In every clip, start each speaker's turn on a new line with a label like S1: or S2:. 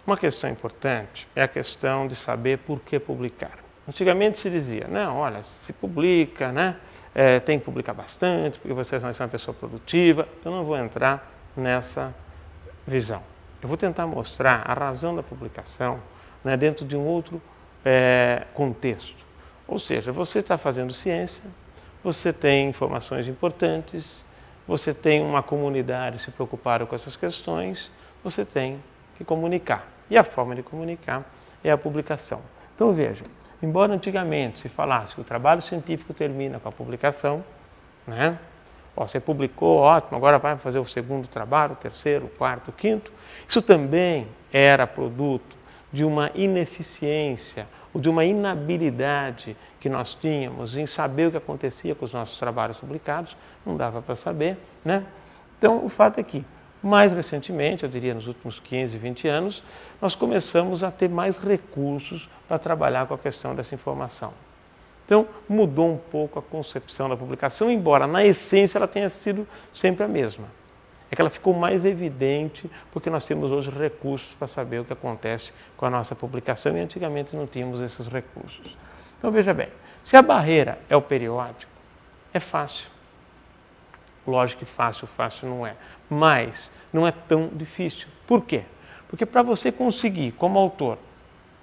S1: uma questão importante é a questão de saber por que publicar. Antigamente se dizia, não, olha, se publica, né? Tem que publicar bastante, porque você vai ser uma pessoa produtiva. Eu não vou entrar nessa visão. Eu vou tentar mostrar a razão da publicação, né, dentro de um outro contexto. Ou seja, você está fazendo ciência, você tem informações importantes, você tem uma comunidade se preocupando com essas questões, você tem que comunicar. E a forma de comunicar é a publicação. Então veja, embora antigamente se falasse que o trabalho científico termina com a publicação, né? Você publicou, ótimo, agora vai fazer o segundo trabalho, o terceiro, o quarto, o quinto. Isso também era produto de uma ineficiência ou de uma inabilidade que nós tínhamos em saber o que acontecia com os nossos trabalhos publicados, não dava para saber, né? Então, o fato é que, mais recentemente, eu diria nos últimos 15, 20 anos, nós começamos a ter mais recursos para trabalhar com a questão dessa informação. Então, mudou um pouco a concepção da publicação, embora na essência ela tenha sido sempre a mesma. É que ela ficou mais evidente porque nós temos hoje recursos para saber o que acontece com a nossa publicação e antigamente não tínhamos esses recursos. Então, veja bem, se a barreira é o periódico, é fácil. Lógico que fácil não é, mas não é tão difícil. Por quê? Porque para você conseguir, como autor,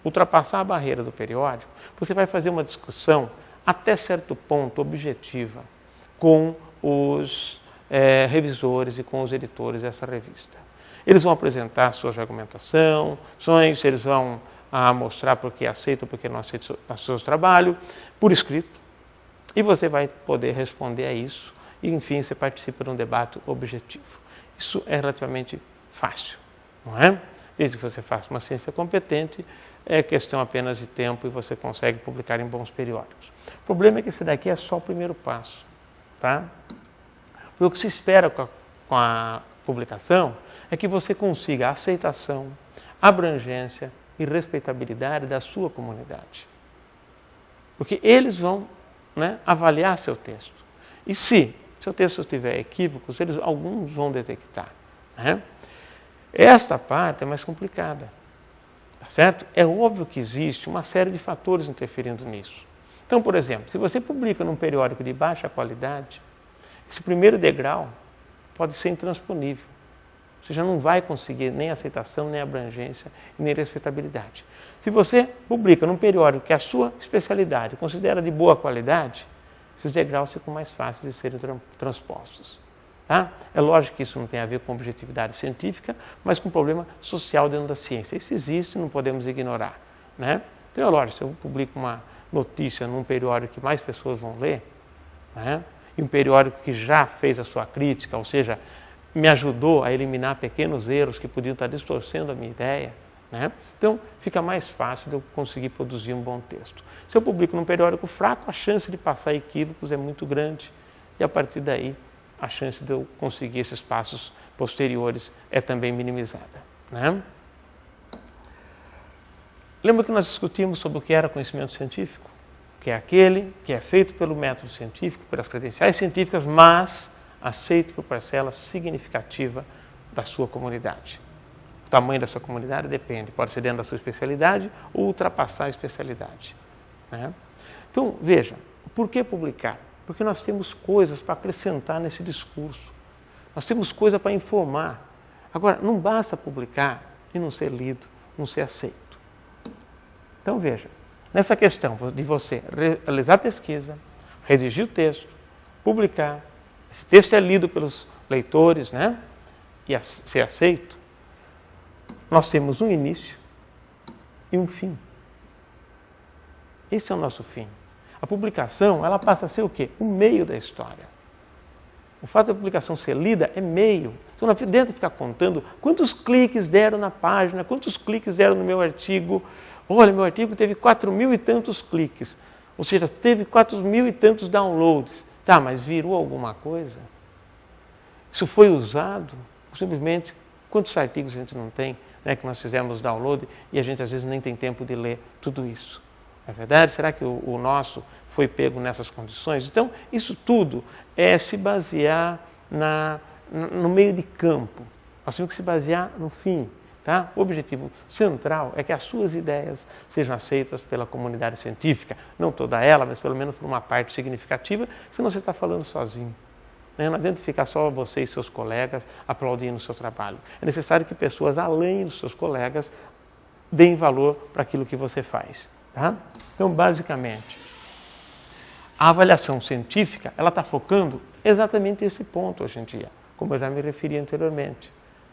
S1: ultrapassar a barreira do periódico, você vai fazer uma discussão até certo ponto objetiva com os revisores e com os editores dessa revista. Eles vão apresentar suas argumentações, eles vão mostrar por que aceitam, por que não aceitam o seu trabalho, por escrito, e você vai poder responder a isso, e enfim, você participa de um debate objetivo. Isso é relativamente fácil, não é? Desde que você faça uma ciência competente, é questão apenas de tempo e você consegue publicar em bons periódicos. O problema é que esse daqui é só o primeiro passo, tá? Porque o que se espera com a publicação é que você consiga a aceitação, abrangência e respeitabilidade da sua comunidade. Porque eles vão, né, avaliar seu texto. E se seu texto tiver equívocos, alguns vão detectar, né? Esta parte é mais complicada, tá certo? É óbvio que existe uma série de fatores interferindo nisso. Então, por exemplo, se você publica num periódico de baixa qualidade, esse primeiro degrau pode ser intransponível. Você já não vai conseguir nem aceitação, nem abrangência, nem respeitabilidade. Se você publica num periódico que a sua especialidade considera de boa qualidade, esses degraus ficam mais fáceis de serem transpostos. Tá? É lógico que isso não tem a ver com objetividade científica, mas com um problema social dentro da ciência. Isso existe, não podemos ignorar, né? Então é lógico, se eu publico uma notícia num periódico que mais pessoas vão ler, né? E um periódico que já fez a sua crítica, ou seja, me ajudou a eliminar pequenos erros que podiam estar distorcendo a minha ideia, né? Então fica mais fácil de eu conseguir produzir um bom texto. Se eu publico num periódico fraco, a chance de passar equívocos é muito grande e a partir daí a chance de eu conseguir esses passos posteriores é também minimizada, né? Lembra que nós discutimos sobre o que era conhecimento científico? Que é aquele que é feito pelo método científico, pelas credenciais científicas, mas aceito por parcela significativa da sua comunidade. O tamanho da sua comunidade depende, pode ser dentro da sua especialidade ou ultrapassar a especialidade, né? Então, veja, por que publicar? Porque nós temos coisas para acrescentar nesse discurso. Nós temos coisa para informar. Agora, não basta publicar e não ser lido, não ser aceito. Então, veja, nessa questão de você realizar pesquisa, redigir o texto, publicar, esse texto é lido pelos leitores, né? E ser aceito, nós temos um início e um fim. Esse é o nosso fim. A publicação, ela passa a ser o quê? O meio da história. O fato da publicação ser lida é meio. Então, não adianta ficar contando quantos cliques deram na página, quantos cliques deram no meu artigo. Olha, meu artigo teve 4.000 e tantos cliques. Ou seja, teve 4.000 e tantos downloads. Tá, mas virou alguma coisa? Isso foi usado? Ou simplesmente, quantos artigos a gente não tem, né, que nós fizemos download e a gente às vezes nem tem tempo de ler tudo isso? É verdade? Será que o nosso foi pego nessas condições? Então, isso tudo é se basear no meio de campo. Nós temos que se basear no fim. Tá? O objetivo central é que as suas ideias sejam aceitas pela comunidade científica, não toda ela, mas pelo menos por uma parte significativa, senão você está falando sozinho. Não adianta ficar só você e seus colegas aplaudindo o seu trabalho. É necessário que pessoas, além dos seus colegas, deem valor para aquilo que você faz. Tá? Então, basicamente, a avaliação científica ela está focando exatamente esse ponto hoje em dia, como eu já me referi anteriormente.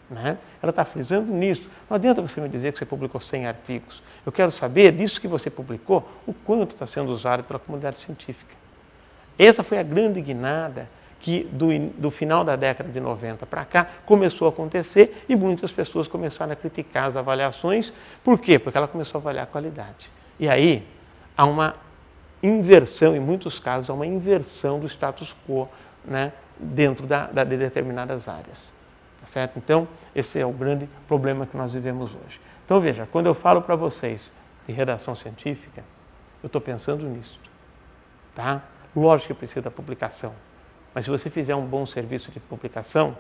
S1: Né? Ela está frisando nisso. Não adianta você me dizer que você publicou 100 artigos. Eu quero saber disso que você publicou, o quanto está sendo usado pela comunidade científica. Essa foi a grande guinada que do final da década de 90 para cá começou a acontecer e muitas pessoas começaram a criticar as avaliações. Por quê? Porque ela começou a avaliar a qualidade. E aí há uma inversão, em muitos casos, há uma inversão do status quo, né, dentro de determinadas áreas. Tá certo? Então, esse é o grande problema que nós vivemos hoje. Então, veja, quando eu falo para vocês de redação científica, eu estou pensando nisso. Tá? Lógico que precisa da publicação. Mas se você fizer um bom serviço de publicação,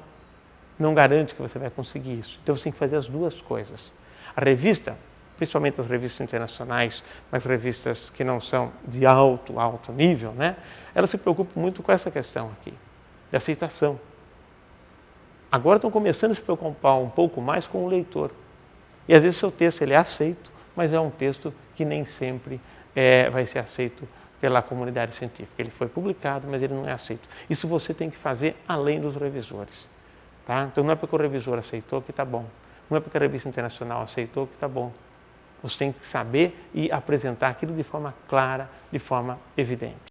S1: não garante que você vai conseguir isso. Então você tem que fazer as duas coisas. A revista, principalmente as revistas internacionais, mas revistas que não são de alto nível, né? Elas se preocupam muito com essa questão aqui, de aceitação. Agora estão começando a se preocupar um pouco mais com o leitor. E às vezes seu texto ele é aceito, mas é um texto que nem sempre vai ser aceito pela comunidade científica. Ele foi publicado, mas ele não é aceito. Isso você tem que fazer além dos revisores. Tá? Então não é porque o revisor aceitou que está bom. Não é porque a revista internacional aceitou que está bom. Você tem que saber e apresentar aquilo de forma clara, de forma evidente.